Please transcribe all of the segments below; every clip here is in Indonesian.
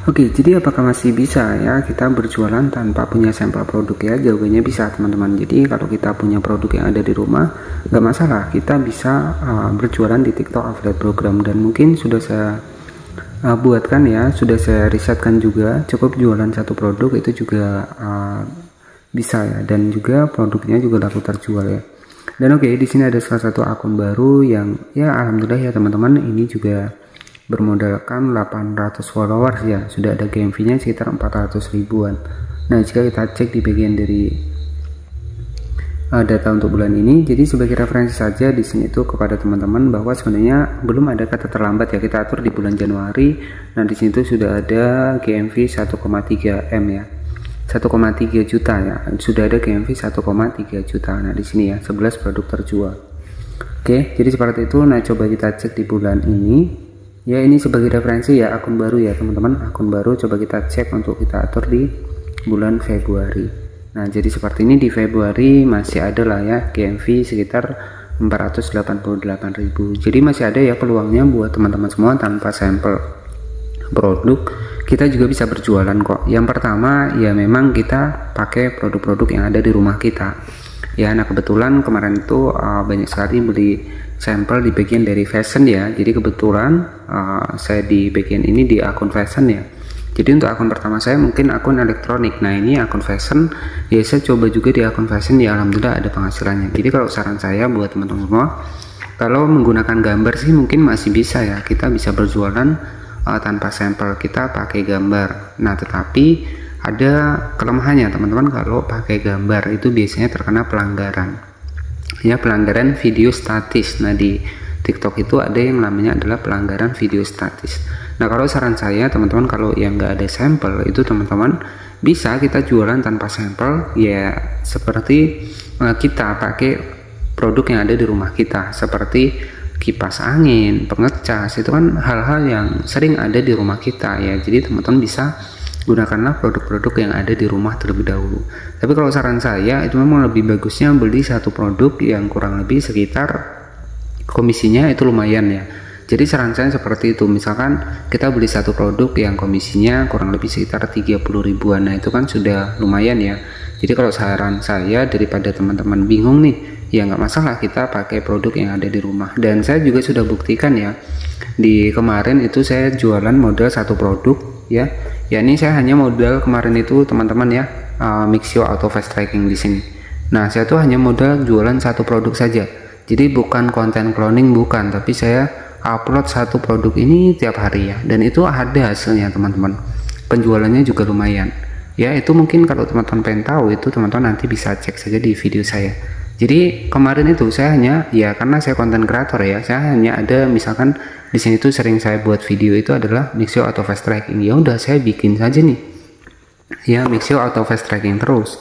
Oke, jadi apakah masih bisa ya kita berjualan tanpa punya sampel produk ya? Jawabannya bisa teman-teman. Jadi kalau kita punya produk yang ada di rumah, nggak masalah, kita bisa berjualan di TikTok Affiliate Program. Dan mungkin sudah saya buatkan ya, sudah saya risetkan juga, cukup jualan satu produk itu juga bisa ya, dan juga produknya juga laku terjual ya. Dan oke, di sini ada salah satu akun baru yang ya alhamdulillah ya teman-teman, ini juga bermodalkan 800 followers ya, sudah ada GMV nya sekitar 400 ribuan. Nah jika kita cek di bagian dari data untuk bulan ini, jadi sebagai referensi saja di sini itu kepada teman-teman bahwa sebenarnya belum ada kata terlambat ya, kita atur di bulan Januari. Nah di sini tuh sudah ada GMV 1,3 M ya, 1,3 juta ya, sudah ada GMV 1,3 juta. Nah di sini ya 11 produk terjual. Oke, jadi seperti itu. Nah coba kita cek di bulan ini. Ya ini sebagai referensi ya, akun baru ya teman-teman, akun baru. Coba kita cek untuk kita atur di bulan Februari. Nah jadi seperti ini, di Februari masih ada lah ya GMV sekitar 488.000. Jadi masih ada ya peluangnya buat teman-teman semua, tanpa sampel produk kita juga bisa berjualan kok. Yang pertama ya memang kita pakai produk-produk yang ada di rumah kita ya. Nah kebetulan kemarin itu banyak sekali beli sampel di bagian dari fashion ya, jadi kebetulan saya di bagian ini di akun fashion ya. Jadi untuk akun pertama saya mungkin akun elektronik, nah ini akun fashion ya, saya coba juga di akun fashion ya, alhamdulillah ada penghasilannya. Jadi kalau saran saya buat teman-teman semua, kalau menggunakan gambar sih mungkin masih bisa ya, kita bisa berjualan tanpa sampel, kita pakai gambar. Nah tetapi ada kelemahannya teman-teman, kalau pakai gambar itu biasanya terkena pelanggaran ya, pelanggaran video statis. Nah di TikTok itu ada yang namanya adalah pelanggaran video statis. Nah kalau saran saya teman-teman, kalau yang nggak ada sampel itu teman-teman bisa kita jualan tanpa sampel ya, seperti kita pakai produk yang ada di rumah kita, seperti kipas angin, pengecas, itu kan hal-hal yang sering ada di rumah kita ya. Jadi teman-teman bisa gunakanlah produk-produk yang ada di rumah terlebih dahulu. Tapi kalau saran saya itu memang lebih bagusnya beli satu produk yang kurang lebih sekitar komisinya itu lumayan ya. Jadi saran saya seperti itu, misalkan kita beli satu produk yang komisinya kurang lebih sekitar 30 ribuan, nah itu kan sudah lumayan ya. Jadi kalau saran saya, daripada teman-teman bingung nih ya, nggak masalah kita pakai produk yang ada di rumah. Dan saya juga sudah buktikan ya, di kemarin itu saya jualan modal satu produk ya. Ya ini saya hanya modal kemarin itu teman-teman ya, Mixio Auto Fast Tracking di sini. Nah saya tuh hanya modal jualan satu produk saja. Jadi bukan konten cloning, bukan, tapi saya upload satu produk ini tiap hari ya, dan itu ada hasilnya teman-teman. Penjualannya juga lumayan. Ya itu mungkin kalau teman-teman pengen tahu itu teman-teman nanti bisa cek saja di video saya. Jadi kemarin itu saya hanya ya, karena saya konten kreator ya, saya hanya ada misalkan di sini tuh sering saya buat video itu adalah Mixio Auto Fast Tracking. Ya udah saya bikin saja nih ya Mixio Auto Fast Tracking terus.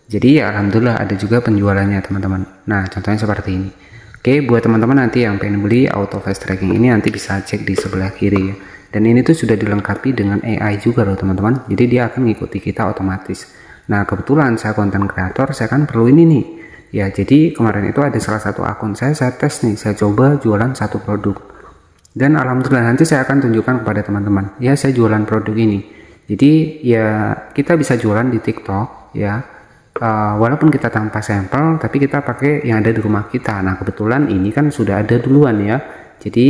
Jadi ya alhamdulillah ada juga penjualannya teman-teman. Nah contohnya seperti ini. Oke, buat teman-teman nanti yang pengen beli Auto Fast Tracking ini nanti bisa cek di sebelah kiri ya. Dan ini tuh sudah dilengkapi dengan AI juga loh teman-teman. Jadi dia akan mengikuti kita otomatis. Nah kebetulan saya konten kreator, saya kan perlu ini nih ya. Jadi kemarin itu ada salah satu akun saya tes nih, saya coba jualan satu produk. Dan alhamdulillah nanti saya akan tunjukkan kepada teman-teman ya, saya jualan produk ini. Jadi ya kita bisa jualan di TikTok ya, walaupun kita tanpa sampel tapi kita pakai yang ada di rumah kita. Nah kebetulan ini kan sudah ada duluan ya, jadi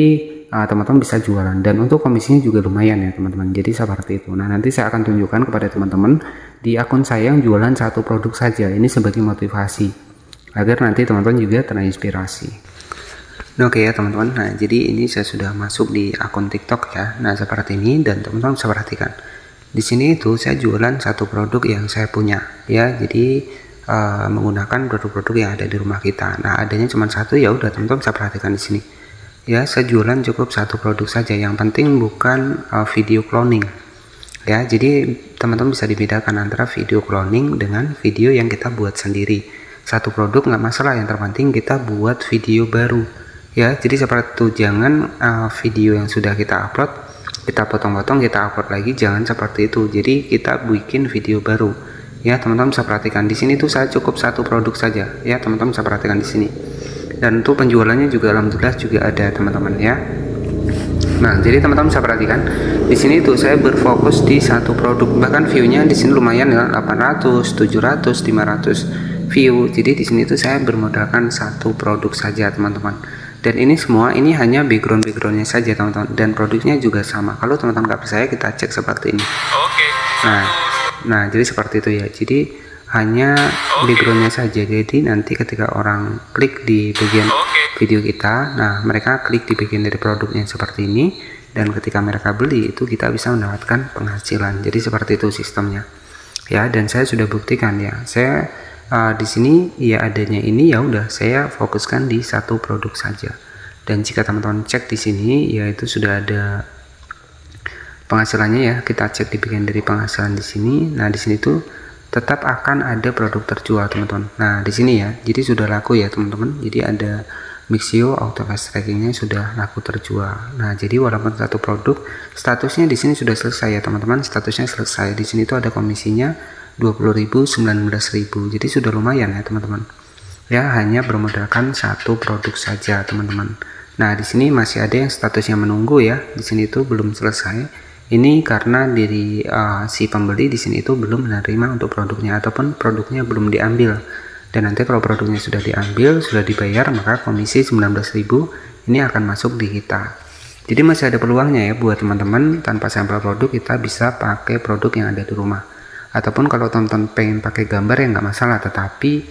teman-teman bisa jualan, dan untuk komisinya juga lumayan ya teman-teman. Jadi seperti itu. Nah nanti saya akan tunjukkan kepada teman-teman di akun saya yang jualan satu produk saja, ini sebagai motivasi agar nanti teman-teman juga terinspirasi. Nah, oke ya teman-teman, nah jadi ini saya sudah masuk di akun TikTok ya. Nah seperti ini, dan teman-teman bisa perhatikan di sini itu saya jualan satu produk yang saya punya ya. Jadi menggunakan produk-produk yang ada di rumah kita. Nah adanya cuma satu, ya udah teman-teman bisa perhatikan di sini ya, saya jualan cukup satu produk saja. Yang penting bukan video cloning ya. Jadi teman-teman bisa dibedakan antara video cloning dengan video yang kita buat sendiri. Satu produk nggak masalah, yang terpenting kita buat video baru ya. Jadi seperti itu, jangan video yang sudah kita upload kita potong-potong kita upload lagi, jangan seperti itu. Jadi kita bikin video baru ya. Teman-teman bisa perhatikan di sini tuh saya cukup satu produk saja ya, teman-teman bisa perhatikan di sini. Dan untuk penjualannya juga alhamdulillah juga ada teman-teman ya. Nah, jadi teman-teman bisa perhatikan di sini tuh saya berfokus di satu produk, bahkan view-nya di sini lumayan ya, 800, 700, 500 view. Jadi di sini tuh saya bermodalkan satu produk saja teman-teman. Dan ini semua ini hanya backgroundnya saja teman-teman, dan produknya juga sama. Kalau teman-teman nggak percaya, kita cek seperti ini. Nah jadi seperti itu ya. Jadi hanya backgroundnya saja. Jadi nanti ketika orang klik di bagian video kita, nah mereka klik di bagian dari produknya seperti ini, dan ketika mereka beli itu kita bisa mendapatkan penghasilan. Jadi seperti itu sistemnya ya. Dan saya sudah buktikan ya, saya di sini ya adanya ini, ya udah saya fokuskan di satu produk saja. Dan jika teman-teman cek di sini ya, itu sudah ada penghasilannya ya. Kita cek di bagian dari penghasilan di sini. Nah di sini tuh tetap akan ada produk terjual teman-teman. Nah di sini ya, jadi sudah laku ya teman-teman. Jadi ada Mixio auto fast trackingnya sudah laku terjual. Nah jadi walaupun satu produk, statusnya di sini sudah selesai ya teman-teman. Statusnya selesai. Di sini tuh ada komisinya 20.000, 19.000. Jadi sudah lumayan ya teman-teman. Ya hanya bermodalkan satu produk saja teman-teman. Nah di sini masih ada yang statusnya menunggu ya. Di sini tuh belum selesai. Ini karena dari si pembeli di sini itu belum menerima untuk produknya, ataupun produknya belum diambil. Dan nanti kalau produknya sudah diambil, sudah dibayar, maka komisi 19.000 ini akan masuk di kita. Jadi masih ada peluangnya ya buat teman-teman. Tanpa sampel produk kita bisa pakai produk yang ada di rumah. Ataupun kalau teman-teman pengen pakai gambar ya nggak masalah, tetapi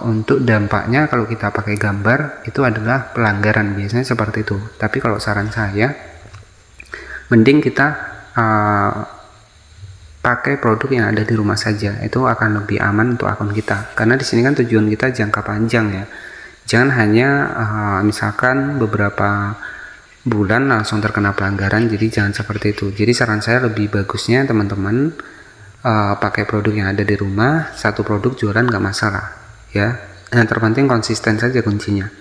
untuk dampaknya kalau kita pakai gambar itu adalah pelanggaran, biasanya seperti itu. Tapi kalau saran saya, mending kita pakai produk yang ada di rumah saja, itu akan lebih aman untuk akun kita. Karena di sini kan tujuan kita jangka panjang ya, jangan hanya misalkan beberapa bulan langsung terkena pelanggaran. Jadi jangan seperti itu. Jadi saran saya lebih bagusnya teman-teman pakai produk yang ada di rumah, satu produk jualan nggak masalah ya. Yang terpenting konsisten saja kuncinya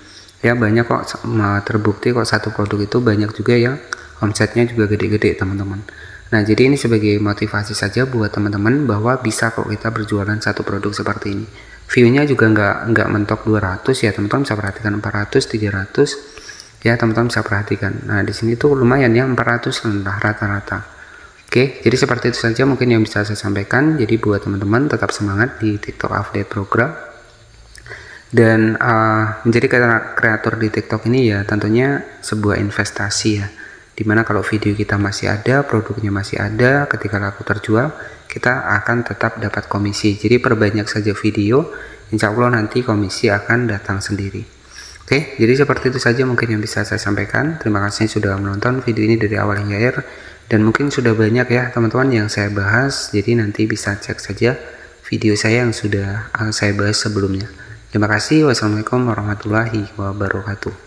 ya. Banyak kok terbukti kok satu produk itu banyak juga ya, omsetnya juga gede-gede teman-teman. Nah jadi ini sebagai motivasi saja buat teman-teman bahwa bisa kok kita berjualan satu produk seperti ini. View-nya juga nggak mentok 200 ya teman-teman, bisa perhatikan 400, 300 ya teman-teman bisa perhatikan. Nah di sini tuh lumayan ya, 400 lah rata-rata. Oke, jadi seperti itu saja mungkin yang bisa saya sampaikan. Jadi buat teman-teman tetap semangat di TikTok Affiliate Program. Dan menjadi kreator di TikTok ini ya tentunya sebuah investasi ya. Dimana kalau video kita masih ada, produknya masih ada, ketika laku terjual, kita akan tetap dapat komisi. Jadi perbanyak saja video, insya Allah nanti komisi akan datang sendiri. Oke, jadi seperti itu saja mungkin yang bisa saya sampaikan. Terima kasih sudah menonton video ini dari awal hingga akhir. Dan mungkin sudah banyak ya teman-teman yang saya bahas, jadi nanti bisa cek saja video saya yang sudah saya bahas sebelumnya. Terima kasih. Wassalamualaikum warahmatullahi wabarakatuh.